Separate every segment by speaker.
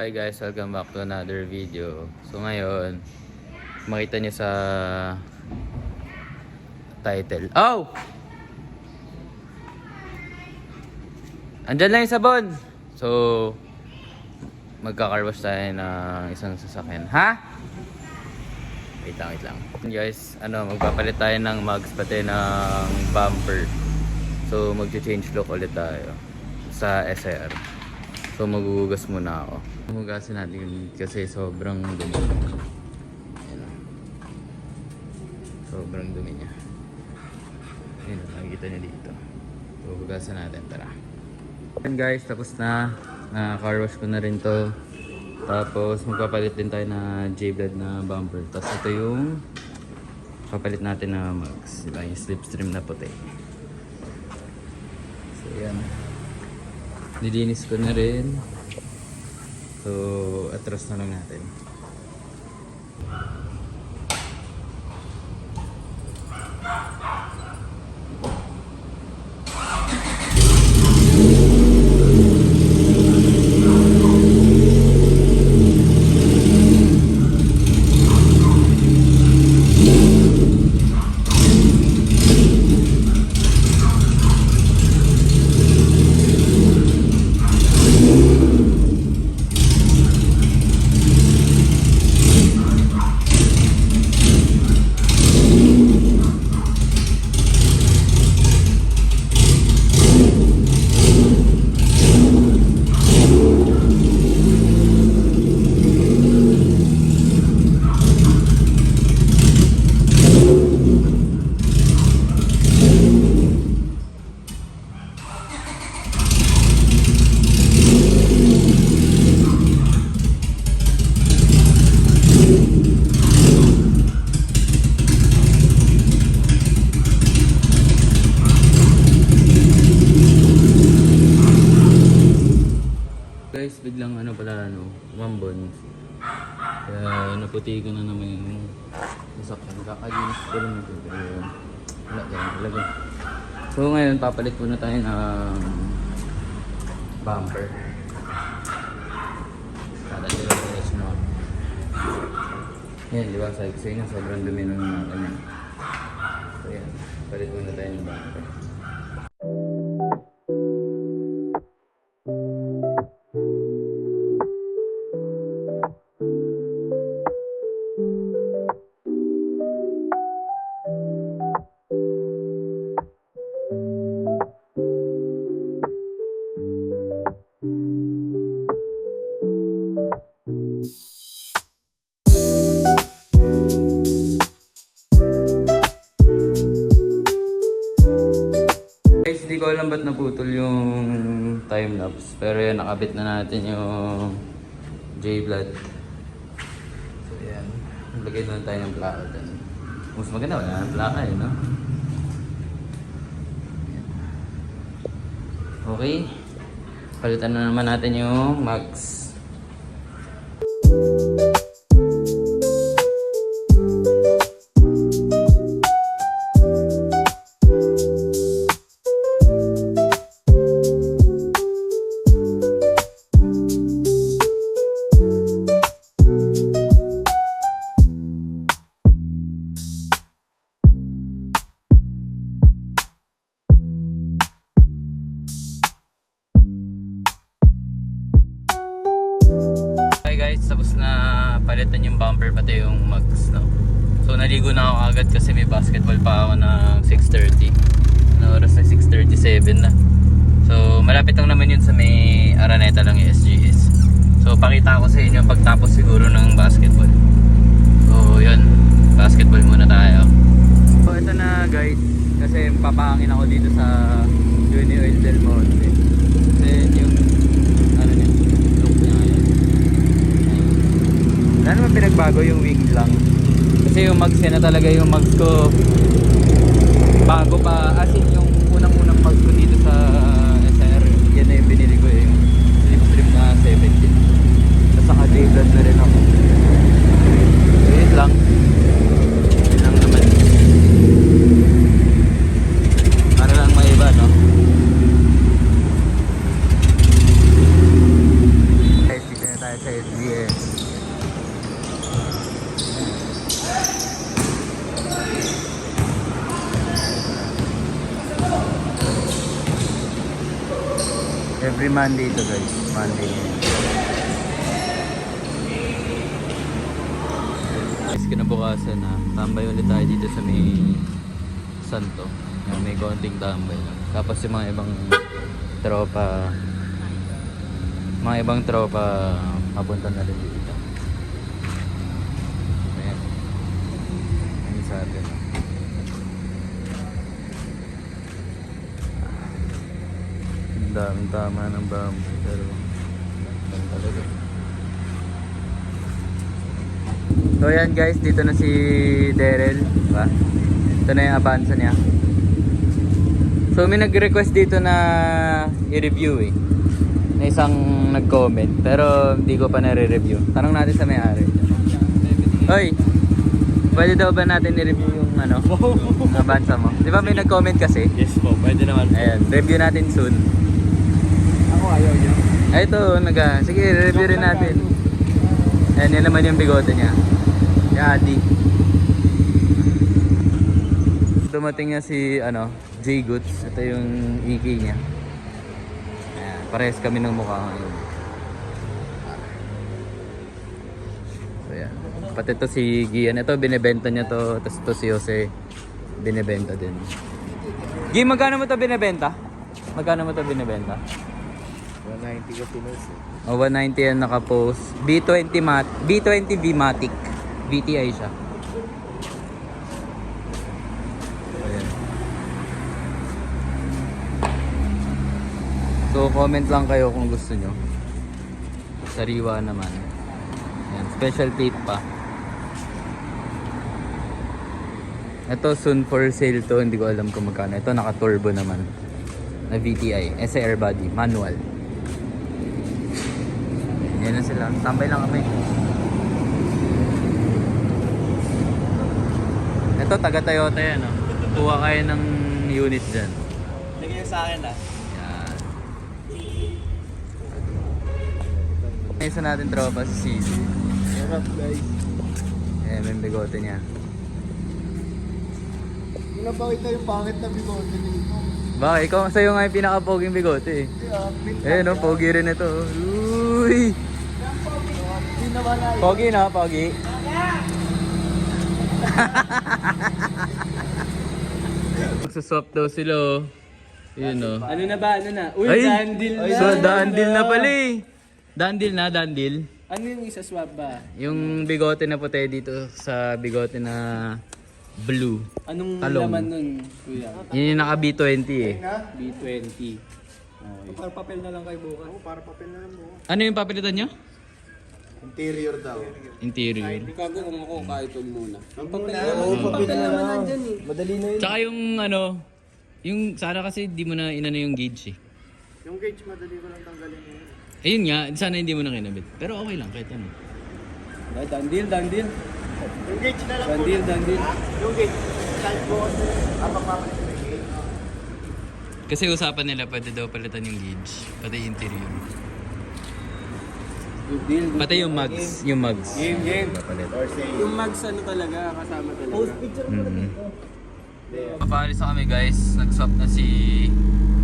Speaker 1: Hi guys, welcome back to another video. So ngayon, makita niyo sa title. Oh! Andyan lang yung sabon. So, magka-carwash tayo ng isang sasakyan. Ha? Wait lang. Guys, magpapalit tayo ng mugs pati ng bumper. So, mag-change look ulit tayo sa SR. So, magugugas muna ako. Hugasin natin kasi sobrang dumi. Ayan. Sobrang dumi niya. Ayan, nakikita niyo dito. So, hugasan natin. Tara. Ayan guys, tapos na. Car wash ko na rin to. Tapos, magpapalit din tayo na J-Blade na bumper. Tapos, ito yung papalit natin na mugs. Diba? Yung slipstream na puti. So, ayan. Nilinis ko na rin. So, atras na lang natin. Guys, biglang umambon. Kaya naputi ko na naman yung sasakyan. Kakalinis ko lang ito. Wala yan talaga. So ngayon, papalit muna tayo ng bumper. Dadali lang tayo sa mga. Yan, di ba? Sabi ko sa inyo, sobrang dumi ng kanya. So yan, palit muna tayo ng bumper. Guys, di ko alam ba't naputol yung time-lapse. Pero yan, nakabit na natin yung J-Blade. So yan, lagay na tayo ng plaka dyan. Mas maganda, wala ng plaka no? Yan. Okay, palitan na naman natin yung mags. Guys, tapos na palitan yung bumper pati yung mugs, no? So naligo na ako agad kasi may basketball pa ako ng 6:30. Ano oras na? 6:37 na. So malapit lang naman yun sa may Araneta lang yung SGS. So pakita ko sa inyo pagtapos siguro ng basketball. So yun, basketball muna tayo. So ito na guys, kasi papahangin ako dito sa Uni Oil Del Monte. Then yung wala naman pinagbago, yung wing lang. Kasi yung mags na talaga yung mags ko bago pa, as in yung unang-unang mags ko dito sa SR. Yan na yung binili ko yung slipstream na 17. Tapos saka J-Blade na rin ako. So yun lang. Yun lang naman. Para lang maiba, no? Guys, dito na tayo sa GS. Every Monday ito guys. Monday. Guys, kinabukasan na. Tambay ulit tayo dito sa may Santo. Yan, may konting tambay lang. Tapos yung mga ibang tropa papunta na rin dito. Ayan. Ano sa atin? Ang daming tama ng bamboo. Pero ang talaga. So yan guys, dito na si Daryl, diba? Ito na yung Avanza niya. So may nag-request dito na i-review eh. Na isang nag-comment, pero hindi ko pa nare-review. Tanong natin sa may-ari. Hoy, pwede daw ba natin i-review yung Avanza mo? Di ba may nag-comment kasi?
Speaker 2: Yes po, pwede naman po.
Speaker 1: Ayan, review natin soon.
Speaker 2: Ako ayaw niya.
Speaker 1: Ay, ito, sige, review rin natin. Ayan, yan naman yung bigote niya. Si Adi. Dumating nga si, J Goods. Ito yung EK niya. Ayan, parehas kami ng mukha ngayon. So, yan. Pati ito si Gian. Ito, binibenta niya to. Tapos ito si Jose, binibenta din. Gi, magkano mo to binibenta? Magkano mo to binibenta?
Speaker 2: 190 ka pinos eh.
Speaker 1: O, 190 yan nakapost. B20 V-Matic. VTI siya. Ayan. So, comment lang kayo kung gusto nyo. Sariwa naman. Ayan, special tape pa. Ito, soon for sale to. Hindi ko alam kung magkano. Ito, naka-turbo naman. Na VTI. SAR body. Manual. Yan na sila. Tambay lang kami. Ito, taga Toyota yan. Kuha kayo ng unit dyan.
Speaker 2: Lagyan sa akin ah.
Speaker 1: Yan. Isa natin tropa si CJ.
Speaker 2: What's up guys?
Speaker 1: Eh, may bigote niya.
Speaker 2: Pinapakita yung pangit na bigote dito.
Speaker 1: Bakit? Ikaw sa'yo nga yung pinaka-poging bigote eh. Eh, no? Pogi rin ito. Uy! Pogi na, pogi. Magsuswap daw sila oh. Yun oh.
Speaker 2: Ano na ba? Ano na? Uy,
Speaker 1: Ay!
Speaker 2: dandil na!
Speaker 1: So, dandil na pala eh. Dandil.
Speaker 2: Ano yung isa swap ba?
Speaker 1: Yung bigote na puti dito sa bigote na blue.
Speaker 2: Anong
Speaker 1: Talong.
Speaker 2: laman nun, kuya?
Speaker 1: Yun yung naka B20 eh.
Speaker 2: B20. Okay. Para papel na lang kayo bukas. Oo, para papel na lang bukas.
Speaker 1: Ano yung papilitan nyo?
Speaker 2: Interior daw.
Speaker 1: Interior.
Speaker 2: Kago kung ako kahit huwag muna. Ang papel
Speaker 3: Oo, papel na lang. Madali na yun.
Speaker 1: Tsaka yung sana kasi di mo na inano yung gauge eh.
Speaker 2: Yung gauge, madali ko lang tanggalin yun.
Speaker 1: Ayun nga, sana hindi mo na kinabit. Pero okay lang, kahit ano.
Speaker 2: Dandil.
Speaker 3: Yung gauge na lang po.
Speaker 2: Dandil.
Speaker 3: Yung gauge. Kahit po kasi papapalit yung gauge.
Speaker 1: Kasi usapan nila pwede daw palitan yung gauge. Pati interior.
Speaker 2: Good deal.
Speaker 1: Pati yung mugs.
Speaker 2: Game.
Speaker 1: Papalit.
Speaker 3: Or say,
Speaker 2: Yung mags ano talaga, kasama talaga.
Speaker 3: picture
Speaker 1: Papalis na kami guys. Nag-swap na si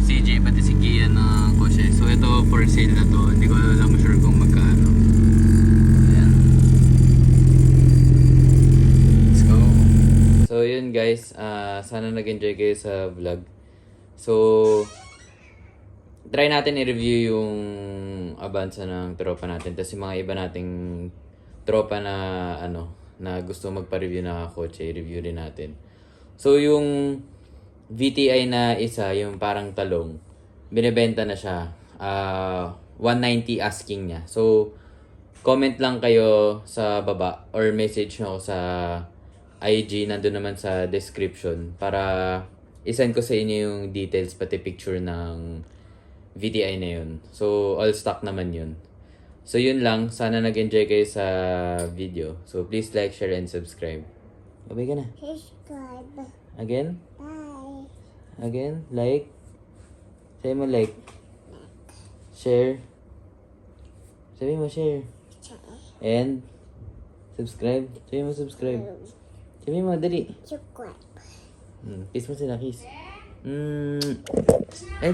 Speaker 1: CJ pati si Gian ng kotse. So ito for sale na to. Hindi ko alam sure kung magkano. Ayan. Let's go. So yun guys. Sana nag-enjoy kayo sa vlog. So try natin i-review yung Avanza ng tropa natin. Tapos yung mga iba nating tropa na na gusto magpa-review na kotse, i-review rin natin. So yung VTI na isa, yung parang talong, binibenta na siya. 190 asking niya. So comment lang kayo sa baba or message nyo sa IG, nandun naman sa description para isend ko sa inyo yung details pati picture ng VTI na yun. So all stock naman yun. So yun lang, sana nag-enjoy kayo sa video. So please like, share, and subscribe. Babay ka na.
Speaker 4: Subscribe.
Speaker 1: Again?
Speaker 4: Bye.
Speaker 1: Again? Like? Say mo like. Share. Sabi mo share.
Speaker 4: Ciao.
Speaker 1: And subscribe. Sabi mo subscribe. Sabi mo, dali.
Speaker 4: Chocolate.
Speaker 1: Kiss mo sila, kiss. Ay,